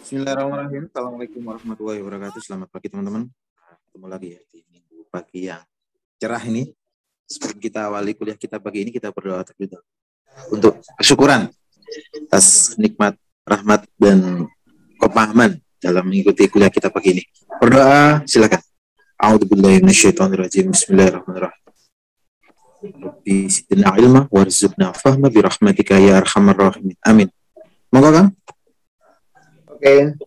Bismillahirrahmanirrahim. Assalamualaikum warahmatullahi wabarakatuh. Selamat pagi teman-teman. Ketemu lagi ya di minggu pagi yang cerah ini. Sebelum kita awali kuliah kita pagi ini, kita berdoa terlebih dahulu untuk kesyukuran atas nikmat, rahmat, dan kepahaman dalam mengikuti kuliah kita pagi ini. Berdoa, silakan. A'udzubillahi minasyaitonirrajim. Bismillahirrahmanirrahim. Rabbi zidna ilma warzuqna fahma birahmatika ya arhamar rahimin. Amin. Monggo Kang. Oke.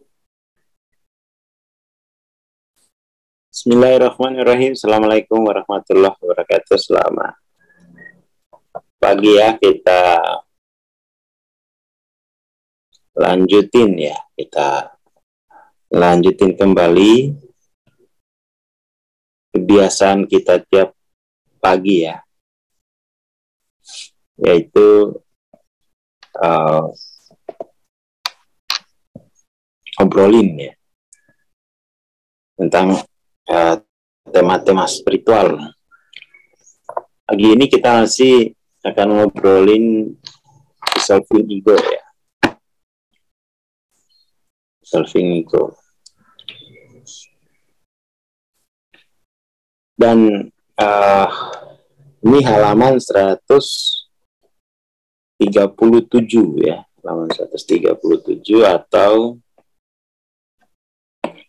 Bismillahirrahmanirrahim. Assalamualaikum warahmatullahi wabarakatuh. Selamat pagi ya. Kita lanjutin kembali kebiasaan kita tiap pagi ya, yaitu ngobrolin ya tentang tema-tema spiritual. Pagi ini kita masih akan ngobrolin solving ego ya. Solving ego. Dan ini halaman 137 ya. Halaman 137 atau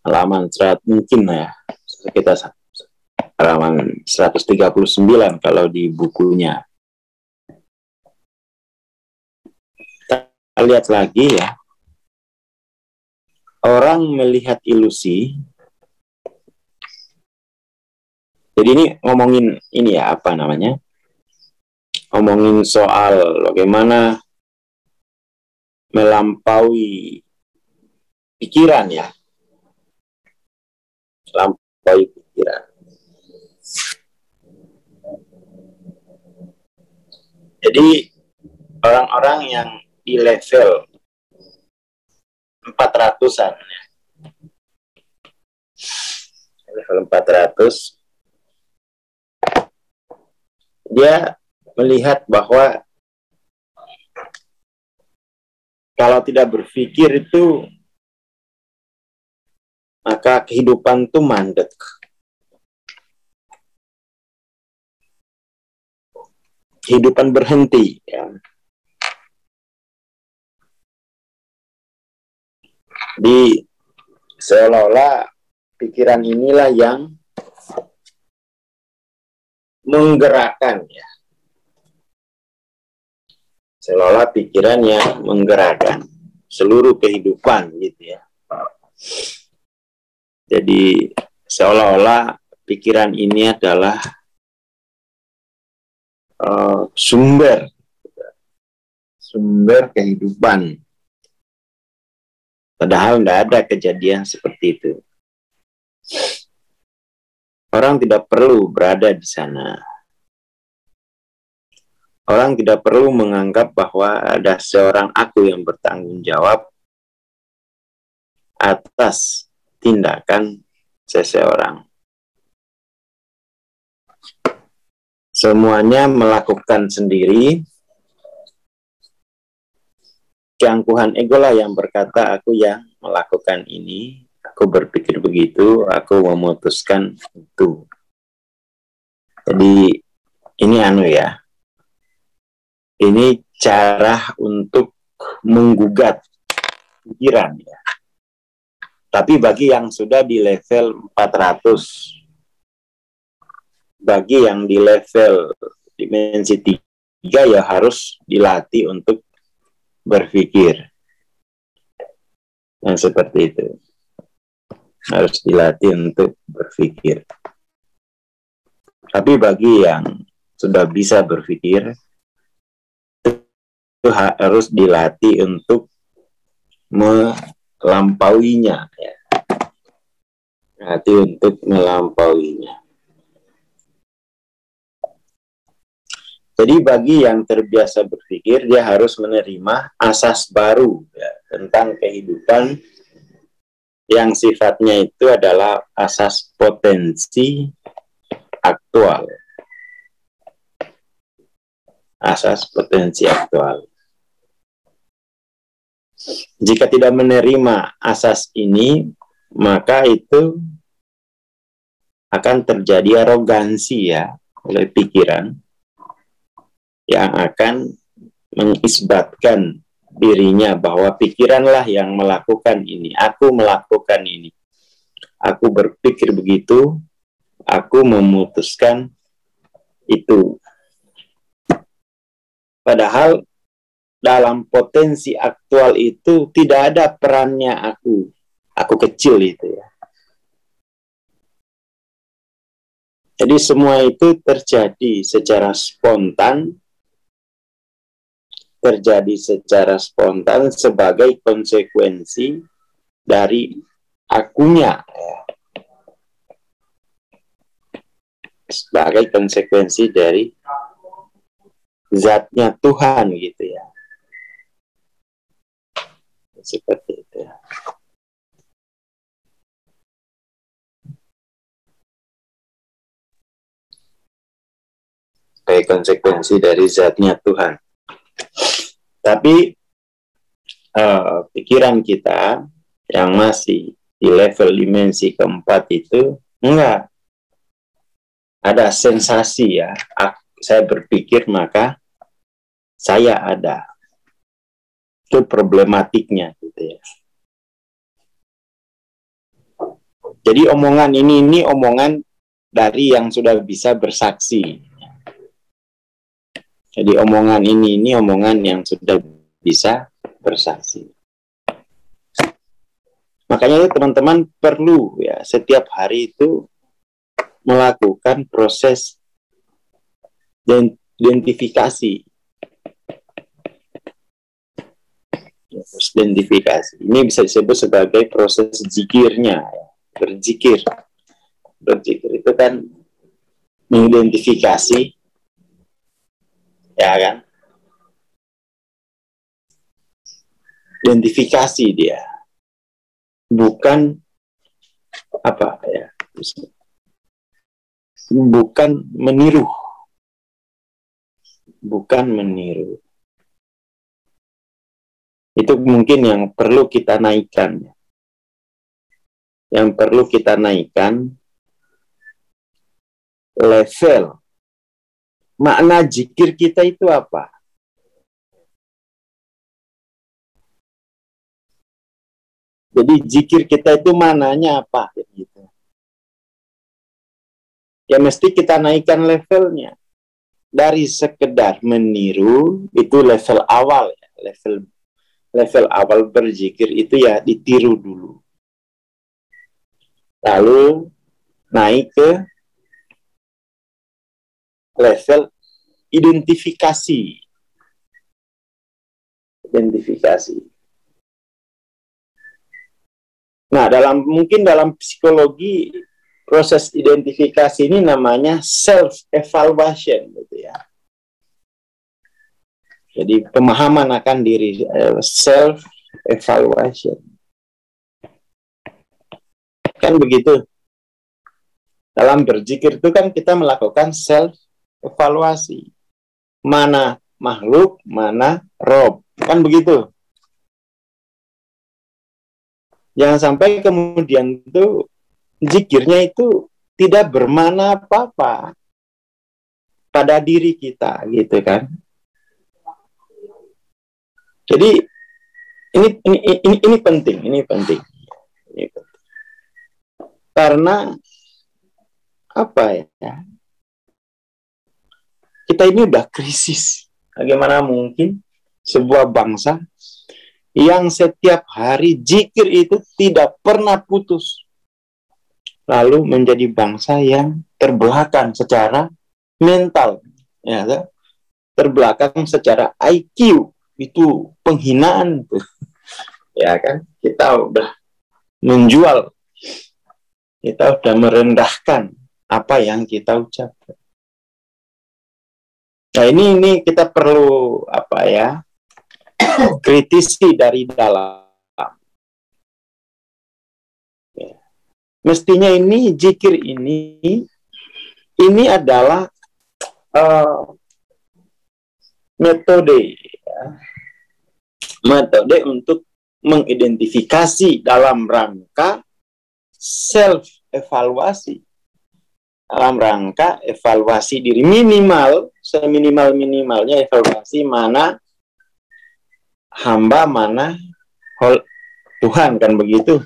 halaman mungkin ya, kita halaman 139 kalau di bukunya. Kita lihat lagi ya. Orang melihat ilusi. Jadi ini ngomongin ini ya, apa namanya? Ngomongin soal bagaimana melampaui pikiran ya. Melampaui pikiran. Jadi orang-orang yang di level 400-an ya. Level 400, dia melihat bahwa kalau tidak berpikir itu maka kehidupan itu mandek. Kehidupan berhenti ya. Di seolah-olah pikiran inilah yang menggerakkan ya. Seolah-olah pikiran yang menggerakkan seluruh kehidupan gitu ya. Jadi seolah-olah pikiran ini adalah sumber kehidupan. Padahal tidak ada kejadian seperti itu. Orang tidak perlu berada di sana. Orang tidak perlu menganggap bahwa ada seorang aku yang bertanggung jawab atas tindakan seseorang. Semuanya melakukan sendiri. Keangkuhan ego lah yang berkata, aku yang melakukan ini, aku berpikir begitu, aku memutuskan itu. Jadi ini ya. Ini cara untuk menggugat pikiran ya. Tapi bagi yang sudah di level 400, bagi yang di level dimensi 3 ya harus dilatih untuk berpikir. Yang seperti itu. Harus dilatih untuk berpikir. Tapi bagi yang sudah bisa berpikir, itu harus dilatih untuk melampauinya ya. Hati untuk melampauinya. Jadi bagi yang terbiasa berpikir, dia harus menerima asas baru ya, tentang kehidupan yang sifatnya itu adalah asas potensi aktual. Asas potensi aktual. Jika tidak menerima asas ini, maka itu akan terjadi arogansi ya oleh pikiran yang akan mengisbatkan dirinya bahwa pikiranlah yang melakukan ini, aku melakukan ini, aku berpikir begitu, aku memutuskan itu. Padahal dalam potensi aktual itu tidak ada perannya aku kecil itu ya. Jadi semua itu terjadi secara spontan, sebagai konsekuensi dari akunya ya. Sebagai konsekuensi dari zatnya Tuhan gitu ya. Seperti itu ya. Sebagai konsekuensi dari zatnya Tuhan. Tapi pikiran kita yang masih di level dimensi keempat itu enggak ada sensasi ya. Saya berpikir maka saya ada. Itu problematiknya gitu ya. Jadi omongan ini omongan dari yang sudah bisa bersaksi. Jadi omongan ini omongan yang sudah bisa bersaksi. Makanya teman-teman perlu ya setiap hari itu melakukan proses identifikasi. Identifikasi. Ini bisa disebut sebagai proses zikirnya. Berzikir. Berzikir itu kan mengidentifikasi, ya kan? Identifikasi dia. Bukan apa ya? Bukan meniru. Bukan meniru. Itu mungkin yang perlu kita naikkan. Yang perlu kita naikkan level. Makna zikir kita itu apa? Jadi zikir kita itu mananya apa? Gitu. Ya mesti kita naikkan levelnya. Dari sekedar meniru, itu level awal. Ya. Level awal berzikir itu ya ditiru dulu. Lalu naik ke level identifikasi. Nah, mungkin dalam psikologi proses identifikasi ini namanya self evaluation gitu ya. Jadi pemahaman akan diri, self evaluation. Kan begitu. Dalam berzikir itu kan kita melakukan self evaluasi. Mana makhluk, mana Rob. Kan begitu. Jangan sampai kemudian itu zikirnya itu tidak bermakna apa-apa pada diri kita gitu kan. Jadi ini penting. Karena apa ya? Kita ini udah krisis. Bagaimana mungkin sebuah bangsa yang setiap hari zikir itu tidak pernah putus, lalu menjadi bangsa yang terbelakang secara mental, ya, terbelakang secara IQ, itu penghinaan tuh, ya kan? Kita udah menjual, kita udah merendahkan apa yang kita ucapkan. Nah ini kita perlu apa ya? Kritisi dari dalam. Ya. Mestinya ini zikir ini adalah metode ya. Metode untuk mengidentifikasi dalam rangka self-evaluasi, dalam rangka evaluasi diri, minimal, seminimal-minimalnya evaluasi mana hamba, mana Tuhan, kan begitu.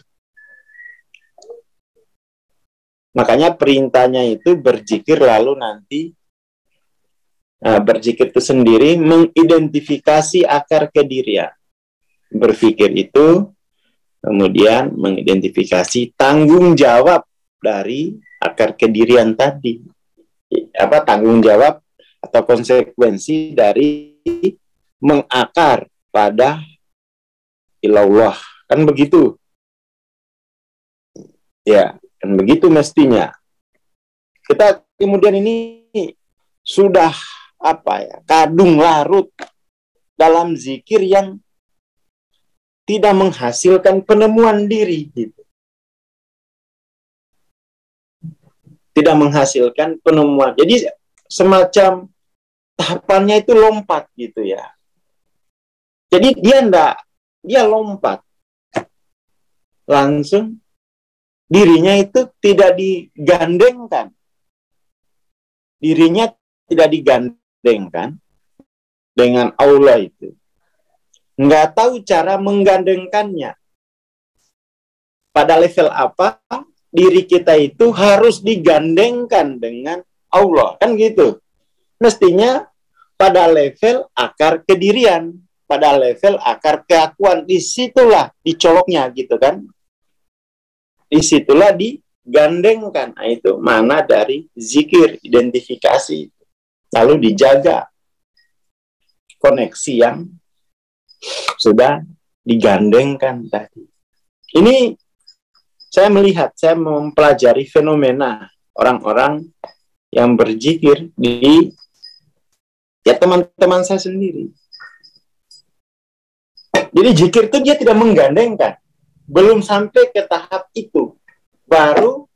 Makanya perintahnya itu berzikir, lalu nanti berzikir itu sendiri mengidentifikasi akar kedirian. Berpikir itu kemudian mengidentifikasi tanggung jawab dari akar kedirian tadi. Tanggung jawab atau konsekuensi dari mengakar pada ilallah. Kan begitu. Ya, kan begitu mestinya. Kita kemudian ini sudah kadung larut dalam zikir yang tidak menghasilkan penemuan diri, gitu. Tidak menghasilkan penemuan. Jadi semacam tahapannya itu lompat, gitu ya. Jadi dia lompat. Langsung dirinya itu tidak digandengkan. Dirinya tidak digandengkan dengan Allah itu. Nggak tahu cara menggandengkannya. Pada level apa diri kita itu harus digandengkan dengan Allah. Kan gitu. Mestinya pada level akar kedirian, pada level akar keakuan, disitulah dicoloknya, gitu kan. Disitulah digandengkan. Nah, itu mana dari zikir, identifikasi. Lalu dijaga koneksi yang sudah digandengkan tadi. Ini saya mempelajari fenomena orang-orang yang berzikir di teman-teman saya sendiri. Jadi zikir itu dia tidak menggandengkan. Belum sampai ke tahap itu. Baru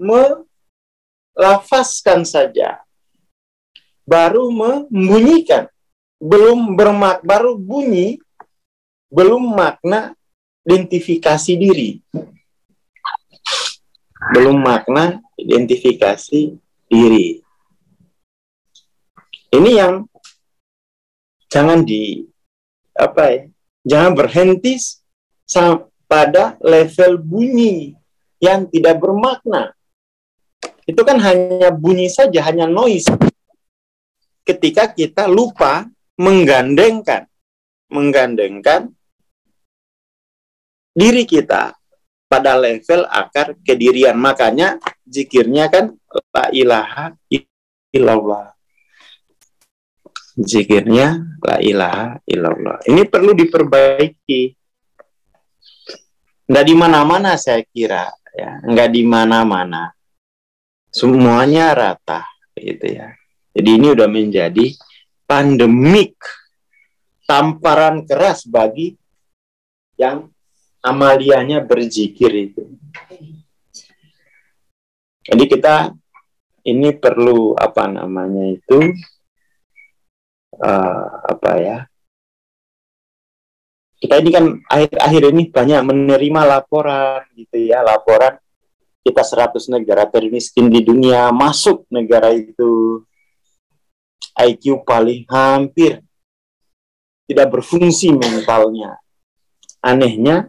melafazkan saja. Baru membunyikan. Baru bunyi, belum makna identifikasi diri. Belum makna identifikasi diri. Ini yang jangan jangan berhenti pada level bunyi yang tidak bermakna. Itu kan hanya bunyi saja, hanya noise. Ketika kita lupa menggandengkan diri kita pada level akar kedirian. Makanya zikirnya kan la ilaha illallah. Zikirnya la ilaha illallah. Ini perlu diperbaiki. Nggak di mana-mana saya kira, ya. Nggak di mana-mana. Semuanya rata, gitu ya. Jadi ini udah menjadi pandemik, tamparan keras bagi yang amalianya berzikir itu. Jadi kita ini perlu kita ini kan akhir-akhir ini banyak menerima laporan, gitu ya, laporan kita 100 negara termiskin di dunia, masuk negara itu IQ paling hampir tidak berfungsi mentalnya. Anehnya,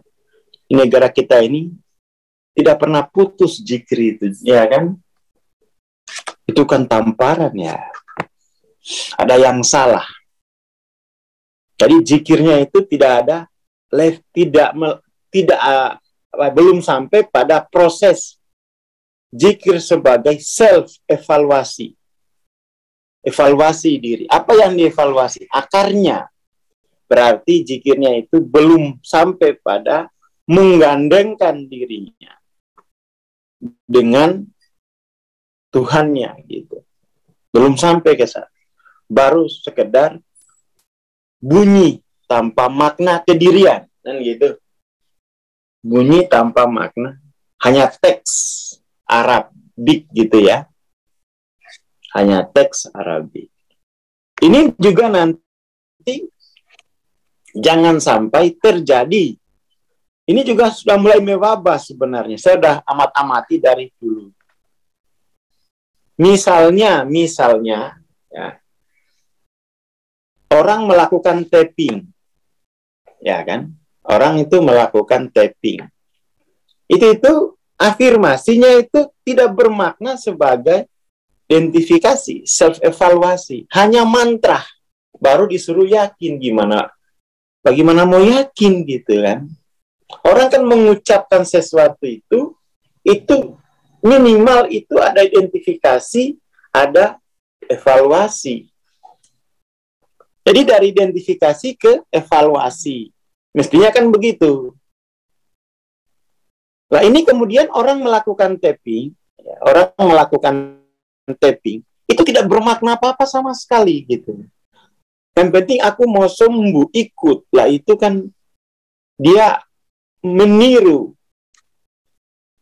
negara kita ini tidak pernah putus zikir itu, ya kan? Itu kan tamparan, ya. Ada yang salah. Jadi zikirnya itu belum sampai pada proses zikir sebagai self-evaluasi. Evaluasi diri. Apa yang dievaluasi? Akarnya. Berarti zikirnya itu belum sampai pada menggandengkan dirinya dengan Tuhannya, gitu. Belum sampai ke sana. Baru sekedar bunyi tanpa makna kedirian, kan gitu. Bunyi tanpa makna, hanya teks Arabik, gitu ya. Hanya teks Arabik. Ini juga nanti Jangan sampai terjadi. Ini juga sudah mulai mewabah sebenarnya. Saya sudah amat-amati dari dulu. Misalnya, ya, orang melakukan tapping, ya kan? Orang itu melakukan tapping. Itu afirmasinya itu tidak bermakna sebagai identifikasi, self-evaluasi. Hanya mantra. Baru disuruh yakin gimana. Bagaimana mau yakin gitu kan? Orang kan mengucapkan sesuatu itu minimal itu ada identifikasi, ada evaluasi. Jadi dari identifikasi ke evaluasi. Mestinya kan begitu. Nah ini kemudian orang melakukan tapping, itu tidak bermakna apa-apa sama sekali gitu. Yang penting aku mau sembuh, ikut. Lah itu kan dia meniru.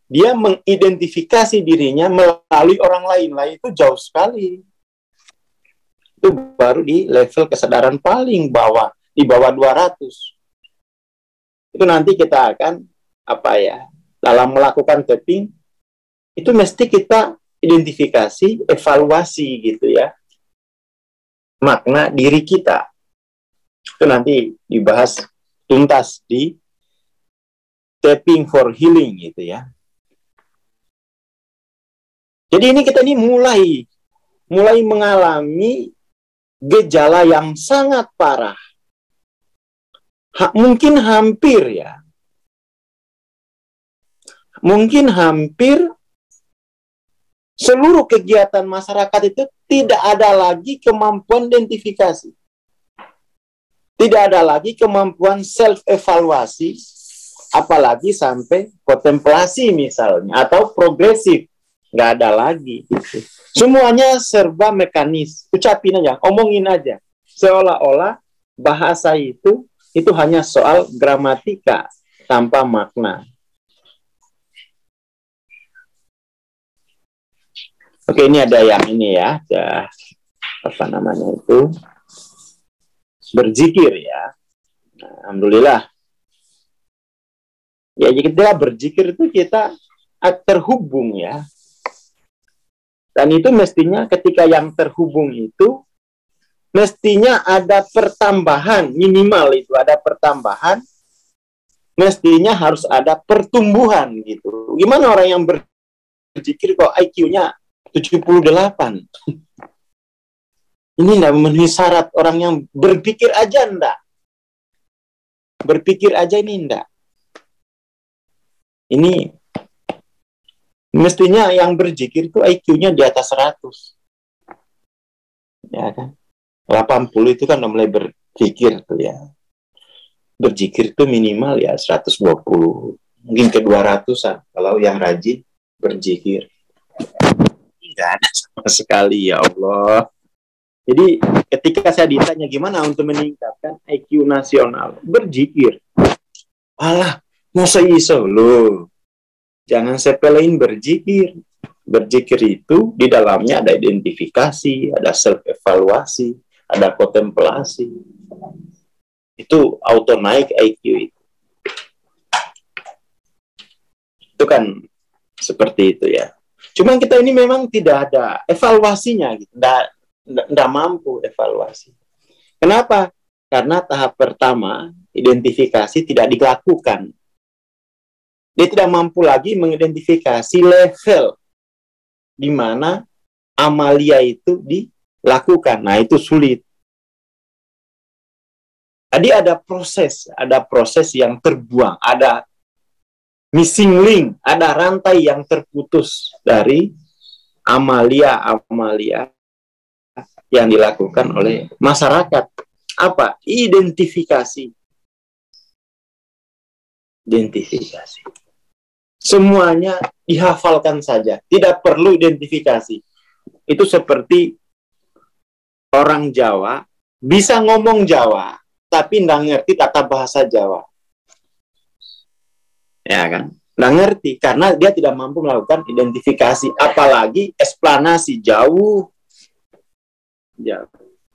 Dia mengidentifikasi dirinya melalui orang lain. Lah itu jauh sekali. Itu baru di level kesadaran paling bawah, di bawah 200. Itu nanti kita akan dalam melakukan tapping itu mesti kita identifikasi, evaluasi gitu ya. Makna diri kita. Itu nanti dibahas tuntas di tapping for healing gitu ya. Jadi ini kita mulai mengalami gejala yang sangat parah. Mungkin hampir seluruh kegiatan masyarakat itu tidak ada lagi kemampuan identifikasi. Tidak ada lagi kemampuan self-evaluasi, apalagi sampai kontemplasi misalnya, atau progresif. Nggak ada lagi. Semuanya serba mekanis. Ucapin aja, omongin aja. Seolah-olah bahasa itu hanya soal gramatika tanpa makna. Oke, ini ada yang ini ya. Berzikir ya. Nah, alhamdulillah. Ya, jadi kita berzikir itu kita terhubung ya. Dan itu mestinya ketika yang terhubung itu mestinya ada pertambahan, minimal itu ada pertambahan, mestinya harus ada pertumbuhan gitu. Gimana orang yang berzikir kok IQ-nya 78? Ini tidak memenuhi syarat. Orang yang berpikir aja enggak. Berpikir aja ini enggak. Ini mestinya yang berzikir itu IQ-nya di atas 100. Ya kan? 80 itu kan mulai berpikir tuh ya. Berzikir itu minimal ya 120. Mungkin ke 200-an kalau yang rajin berzikir. Enggak ada sama sekali, ya Allah. Jadi ketika saya ditanya gimana untuk meningkatkan IQ nasional, berzikir. Alah, masa iso loh. Jangan sepelein berzikir. Berzikir itu di dalamnya ada identifikasi, ada self-evaluasi, ada kontemplasi. Itu auto naik IQ itu. Itu kan seperti itu ya. Cuma kita ini memang tidak ada evaluasinya gitu. Tidak mampu evaluasi. Kenapa? Karena tahap pertama, identifikasi tidak dilakukan. Dia tidak mampu lagi mengidentifikasi level di mana amalia itu dilakukan. Nah, itu sulit. Tadi ada proses yang terbuang, ada missing link, ada rantai yang terputus dari amalia yang dilakukan oleh masyarakat. Apa? Identifikasi. Semuanya dihafalkan saja. Tidak perlu identifikasi. Itu seperti orang Jawa bisa ngomong Jawa, tapi nggak ngerti tata bahasa Jawa. Ya kan? Nggak ngerti, karena dia tidak mampu melakukan identifikasi. Apalagi eksplanasi jauh.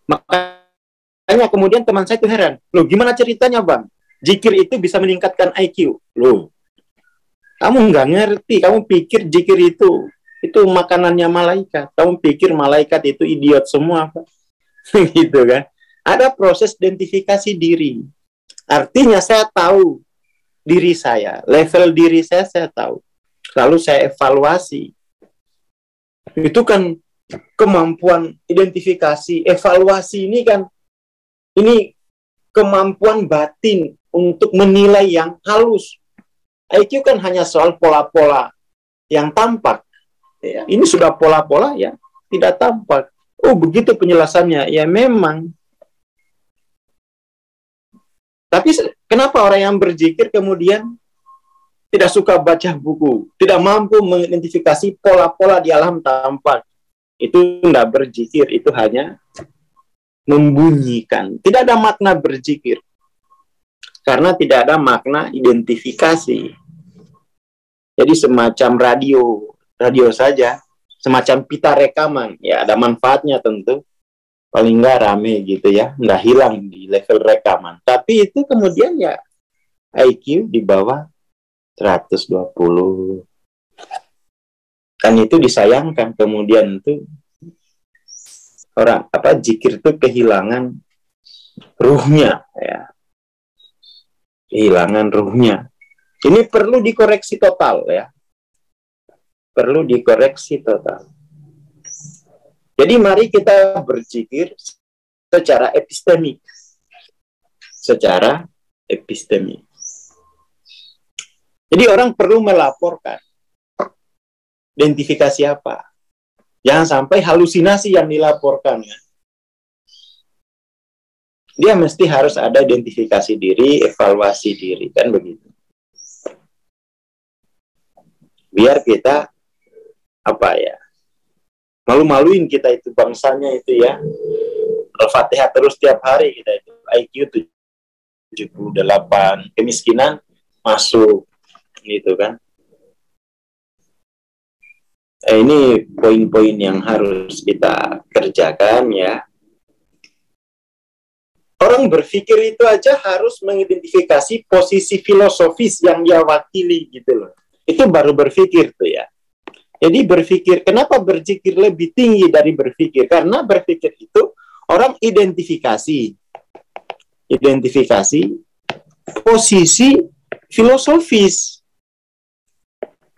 Makanya Makanya kemudian teman saya itu heran, loh gimana ceritanya bang? Zikir itu bisa meningkatkan IQ. Loh, kamu nggak ngerti, kamu pikir zikir itu makanannya malaikat. Kamu pikir malaikat itu idiot semua, apa? Gitu kan? Ada proses identifikasi diri. Artinya saya tahu diri saya, level diri saya tahu. Lalu saya evaluasi. Itu kan kemampuan identifikasi, evaluasi ini kan, ini kemampuan batin untuk menilai yang halus. IQ kan hanya soal pola-pola yang tampak. Ya, ini sudah pola-pola ya tidak tampak. Oh begitu penjelasannya. Ya memang. Tapi kenapa orang yang berzikir kemudian tidak suka baca buku, tidak mampu mengidentifikasi pola-pola di alam tampak? Itu tidak berzikir, itu hanya membunyikan. Tidak ada makna berzikir. Karena tidak ada makna identifikasi. Jadi semacam radio saja, semacam pita rekaman. Ya ada manfaatnya tentu. Paling nggak rame gitu ya, nggak hilang di level rekaman. Tapi itu kemudian ya IQ di bawah 120. Kan itu disayangkan kemudian itu orang zikir itu kehilangan ruhnya ya. Kehilangan ruhnya. Ini perlu dikoreksi total ya. Perlu dikoreksi total. Jadi mari kita berzikir secara epistemik. Secara epistemik. Jadi orang perlu melaporkan. Identifikasi apa? Jangan sampai halusinasi yang dilaporkan. Ya. Dia mesti harus ada identifikasi diri, evaluasi diri. Kan begitu. Biar kita malu-maluin kita itu bangsanya itu ya. Al-Fatihah terus tiap hari kita itu. IQ 78, kemiskinan masuk gitu kan. Ini poin-poin yang harus kita kerjakan ya. Orang berpikir itu aja harus mengidentifikasi posisi filosofis yang dia wakili gitu loh. Itu baru berpikir tuh ya. Jadi berpikir, kenapa berzikir lebih tinggi dari berpikir? Karena berpikir itu orang identifikasi posisi filosofis.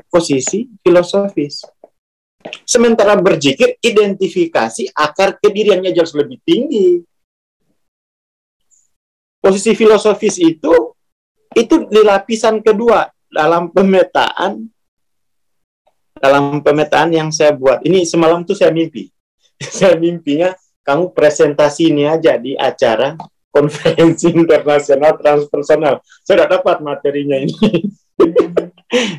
Posisi filosofis. Sementara berzikir, identifikasi akar kediriannya jauh lebih tinggi. Posisi filosofis itu di lapisan kedua dalam pemetaan yang saya buat. Ini semalam tuh saya mimpi. Saya mimpinya kamu presentasi ini aja di acara konferensi internasional transpersonal. Saya sudah dapat materinya ini.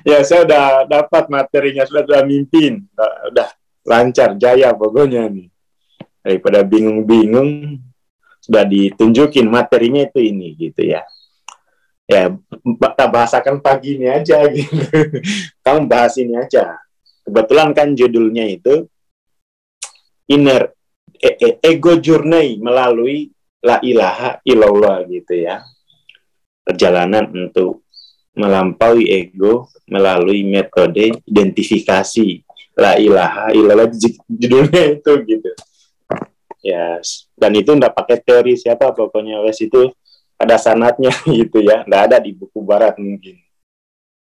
Ya, saya sudah dapat materinya, sudah mimpin. Udah lancar, jaya pokoknya nih. Daripada bingung-bingung, sudah ditunjukin materinya itu ini gitu ya. Ya, kita bahasakan pagi ini aja gitu. Kamu bahas ini aja. Kebetulan kan judulnya itu Inner Ego Journey melalui La ilaha illallah gitu ya. Perjalanan untuk melampaui ego melalui metode identifikasi La ilaha illallah, judulnya itu gitu. Ya, dan itu enggak pakai teori siapa, pokoknya wes itu ada sanadnya gitu ya. Enggak ada di buku barat mungkin.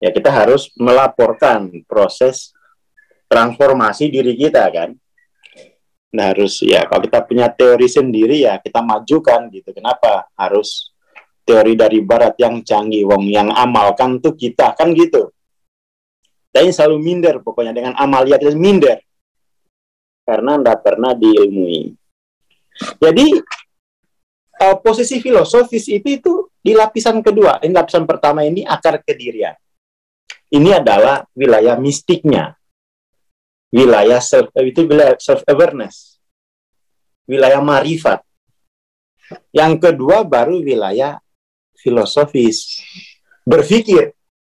Ya, kita harus melaporkan proses transformasi diri kita kan. Nah, harus ya kalau kita punya teori sendiri ya kita majukan gitu. Kenapa harus teori dari barat yang canggih, wong yang amalkan tuh kita kan gitu. Tapi selalu minder pokoknya dengan amalia kita minder. Karena enggak pernah diilmui. Jadi posisi filosofis itu di lapisan kedua. Ini lapisan pertama ini akar kedirian. Ini adalah wilayah mistiknya. Wilayah self awareness. Wilayah marifat. Yang kedua baru wilayah filosofis. Berpikir.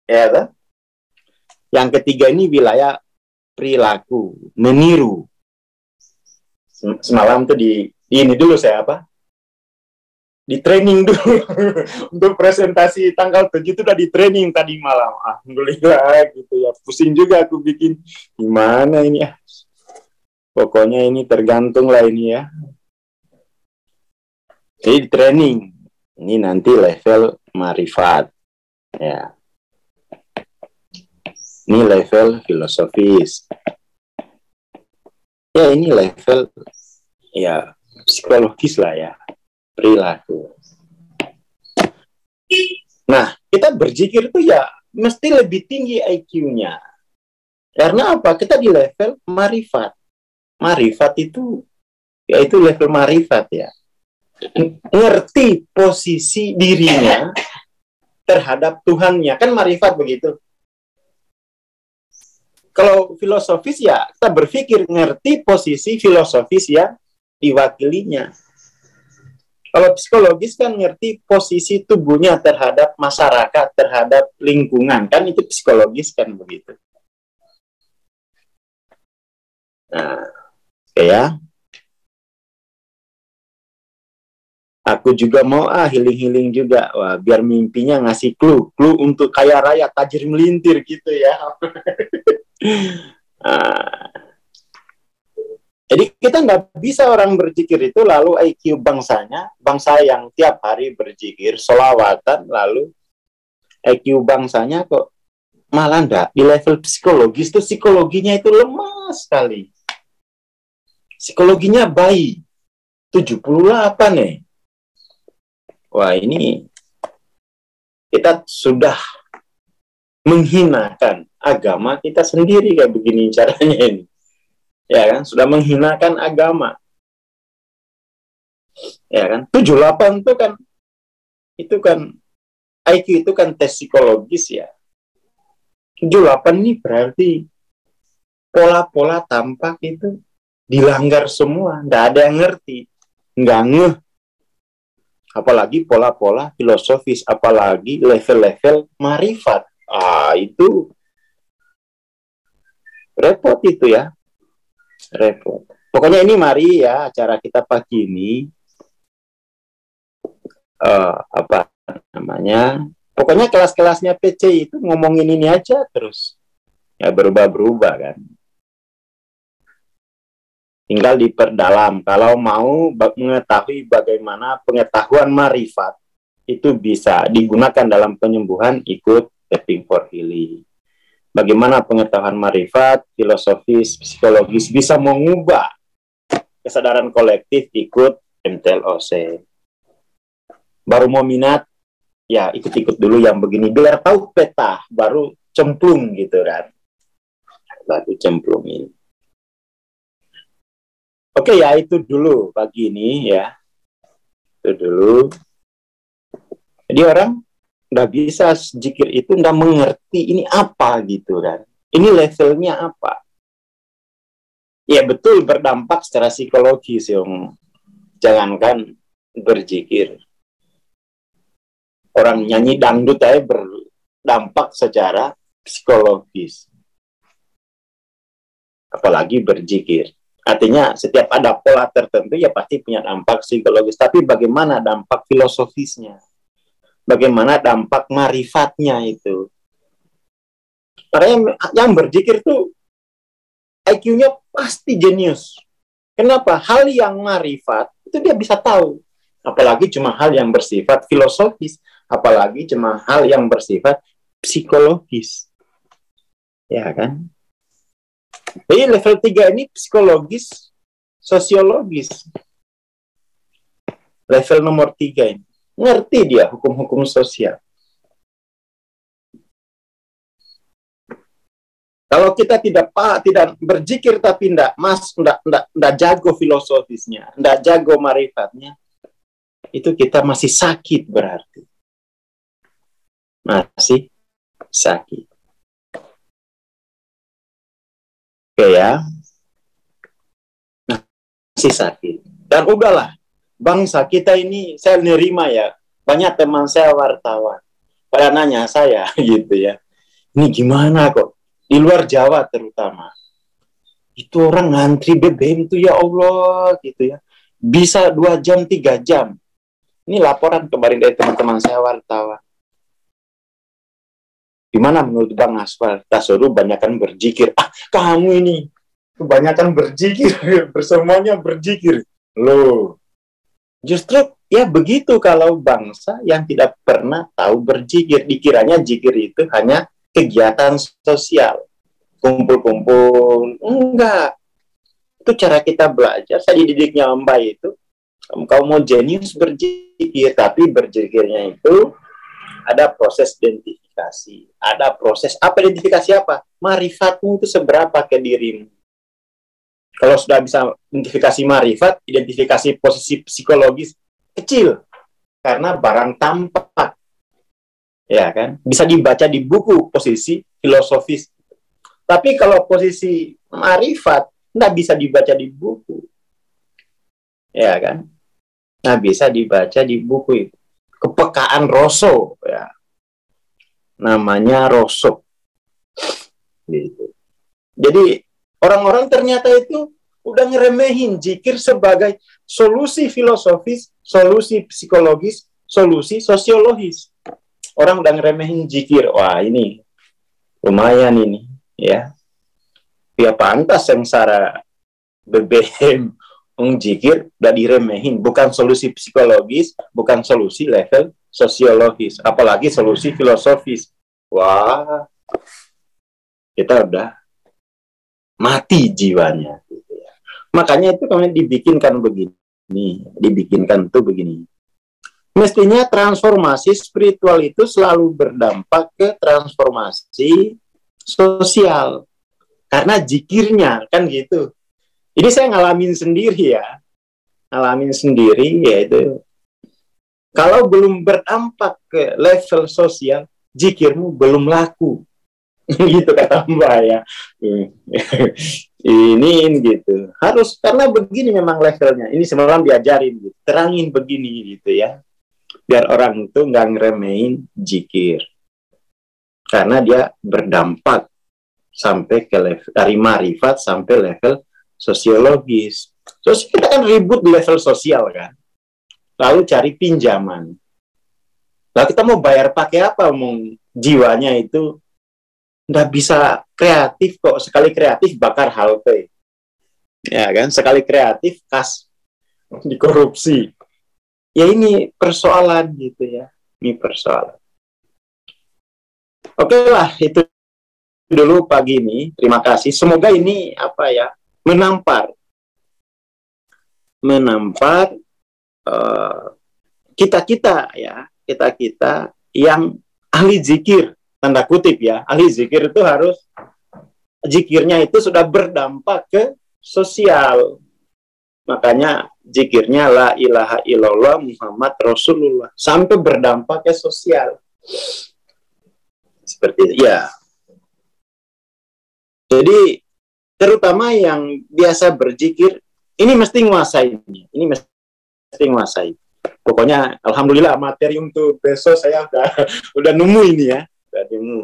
Ya, kan? Yang ketiga ini wilayah perilaku, meniru. Semalam tuh di ini dulu saya di training dulu untuk presentasi tanggal 7 itu udah di training tadi malam. Alhamdulillah gitu ya. Pusing juga aku bikin gimana ini ya. Pokoknya ini tergantung lah ini ya. Jadi di training ini nanti level marifat ya. Ini level filosofis. Ya ini level ya psikologis lah ya. Perilaku. Nah, kita berzikir itu ya mesti lebih tinggi IQ-nya. Karena apa? Kita di level marifat. Marifat itu yaitu level marifat ya. Ngerti posisi dirinya terhadap Tuhannya. Kan marifat begitu. Kalau filosofis ya kita berpikir ngerti posisi filosofis ya diwakilinya. Kalau psikologis kan ngerti posisi tubuhnya terhadap masyarakat, terhadap lingkungan. Kan itu psikologis kan begitu. Nah, ya. Aku juga mau healing-healing juga. Wah, biar mimpinya ngasih clue untuk kaya raya, tajir melintir gitu ya. Nah, jadi kita nggak bisa orang berzikir itu lalu IQ bangsa yang tiap hari berzikir, sholawatan, lalu IQ bangsanya kok malah enggak. Di level psikologis tuh psikologinya itu lemah sekali. Psikologinya bayi, 78 nih. Wah ini kita sudah menghinakan agama kita sendiri kayak begini caranya ini. Ya kan, sudah menghinakan agama. Ya kan, 78 itu kan IQ itu kan tes psikologis ya. 78 ini berarti pola-pola tampak itu dilanggar semua, nggak ada yang ngerti, nggak ngeh. Apalagi pola-pola filosofis, apalagi level-level marifat. Itu repot itu ya. Repot. Pokoknya ini mari ya acara kita pagi ini apa namanya? Pokoknya kelas-kelasnya PC itu ngomongin ini aja terus. Ya berubah-berubah kan. Tinggal diperdalam. Kalau mau mengetahui bagaimana pengetahuan marifat itu bisa digunakan dalam penyembuhan, ikut Tapping for Healing. Bagaimana pengetahuan marifat, filosofis, psikologis bisa mengubah kesadaran kolektif, ikut MTLOC. Baru mau minat, ya ikut-ikut dulu yang begini. Biar tahu peta, baru cemplung gitu kan. Baru cemplungin. Oke ya, itu dulu pagi ini ya. Itu dulu. Jadi orang nggak bisa zikir itu nggak mengerti ini apa gitu kan. Ini levelnya apa. Ya betul berdampak secara psikologis yang jangankan berzikir. Orang nyanyi dangdut aja berdampak secara psikologis. Apalagi berzikir. Artinya setiap ada pola tertentu ya pasti punya dampak psikologis. Tapi bagaimana dampak filosofisnya? Bagaimana dampak marifatnya itu? Karena yang berzikir tuh IQ-nya pasti jenius. Kenapa? Hal yang marifat itu dia bisa tahu. Apalagi cuma hal yang bersifat filosofis. Apalagi cuma hal yang bersifat psikologis. Ya kan? Jadi level 3 ini psikologis, sosiologis. Level nomor 3 ini. Ngerti dia hukum-hukum sosial. Kalau kita tidak berzikir tapi tidak jago filosofisnya, tidak jago marifatnya, itu kita masih sakit berarti. Masih sakit. Oke ya. Masih sakit. Dan udahlah. Bangsa kita ini saya nerima ya, banyak teman saya wartawan pada nanya saya gitu ya, ini gimana kok di luar Jawa terutama itu orang ngantri BBM tuh ya Allah gitu ya, bisa 2 jam 3 jam Ini laporan kemarin dari teman-teman saya wartawan. Gimana menurut Bang Aswar? Tasawuf banyakkan berzikir. Kamu ini kebanyakan berzikir, bersemuanya berzikir. Loh, justru ya begitu kalau bangsa yang tidak pernah tahu berzikir. Dikiranya zikir itu hanya kegiatan sosial. Kumpul-kumpul. Enggak. Itu cara kita belajar. Saya dididiknya Mbak itu. Kamu mau jenius berzikir, tapi berzikirnya itu ada proses identifikasi. Ada proses, apa identifikasi apa? Marifatmu itu seberapa ke dirimu. Kalau sudah bisa identifikasi marifat, identifikasi posisi psikologis kecil. Karena barang tampak. Ya kan? Bisa dibaca di buku posisi filosofis. Tapi kalau posisi marifat, nggak bisa dibaca di buku. Ya kan? Nggak bisa dibaca di buku itu. Kepekaan Rosso, ya. Namanya Rosso. Gitu. Jadi orang-orang ternyata itu udah ngeremehin zikir sebagai solusi filosofis, solusi psikologis, solusi sosiologis. Orang udah ngeremehin zikir. Wah, ini lumayan ini, ya. Ya pantas sengsara BBM zikir udah diremehin. Bukan solusi psikologis, bukan solusi level sosiologis, apalagi solusi filosofis. Wah, kita udah mati jiwanya. Gitu ya. Makanya itu kami dibikinkan begini, dibikinkan tuh begini. Mestinya transformasi spiritual itu selalu berdampak ke transformasi sosial. Karena zikirnya, kan gitu. Ini saya ngalamin sendiri ya. Ngalamin sendiri, yaitu kalau belum berdampak ke level sosial, zikirmu belum laku. Gitu kata Mbak ya. Ini gitu. Harus, karena begini memang levelnya. Ini semalam diajarin, gitu. Terangin begini gitu ya. Biar orang itu nggak ngeremehin zikir. Karena dia berdampak sampai ke level, dari marifat sampai level sosiologis. Terus kita kan ribut di level sosial kan. Lalu cari pinjaman. Lalu kita mau bayar pakai apa? Jiwanya itu nggak bisa kreatif kok. Sekali kreatif bakar halte. Ya kan? Sekali kreatif kas dikorupsi. Ya ini persoalan gitu ya. Ini persoalan. Oke lah, itu dulu pagi ini. Terima kasih. Semoga ini apa ya, menampar kita ya, kita yang ahli zikir, tanda kutip ya. Ahli zikir itu harus zikirnya itu sudah berdampak ke sosial. Makanya zikirnya la ilaha illallah Muhammad Rasulullah sampai berdampak ke sosial. Seperti itu ya. Jadi terutama yang biasa berzikir ini mesti nguasai. Ini mesti nguasai. Pokoknya alhamdulillah materi untuk besok saya udah nemu ini ya. Udah nemu.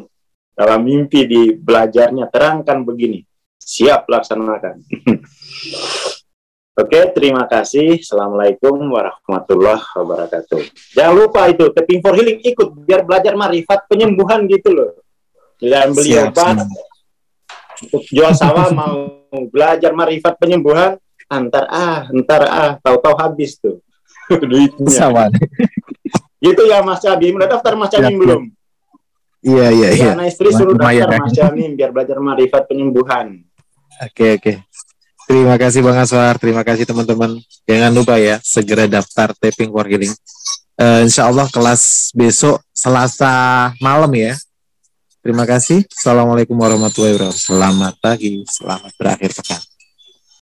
Dalam mimpi di belajarnya terangkan begini. Siap laksanakan. Oke, terima kasih. Assalamualaikum warahmatullahi wabarakatuh. Jangan lupa itu ke Team for Healing ikut biar belajar marifat penyembuhan gitu loh. Jangan beli obat. Untuk jual sawah mau belajar marifat penyembuhan, entar tahu-tahu habis tuh duitnya. Sama. Gitu ya Mas Cabim, udah daftar Mas Cabim belum? Iya. Karena istri suruh daftar Mas Cabim biar belajar marifat penyembuhan. Oke. Terima kasih Bang Aswar, terima kasih teman-teman. Jangan lupa ya, segera daftar Tapping for Healing. Insya Allah kelas besok Selasa malam ya. Terima kasih. Assalamualaikum warahmatullahi wabarakatuh. Selamat pagi, selamat berakhir pekan.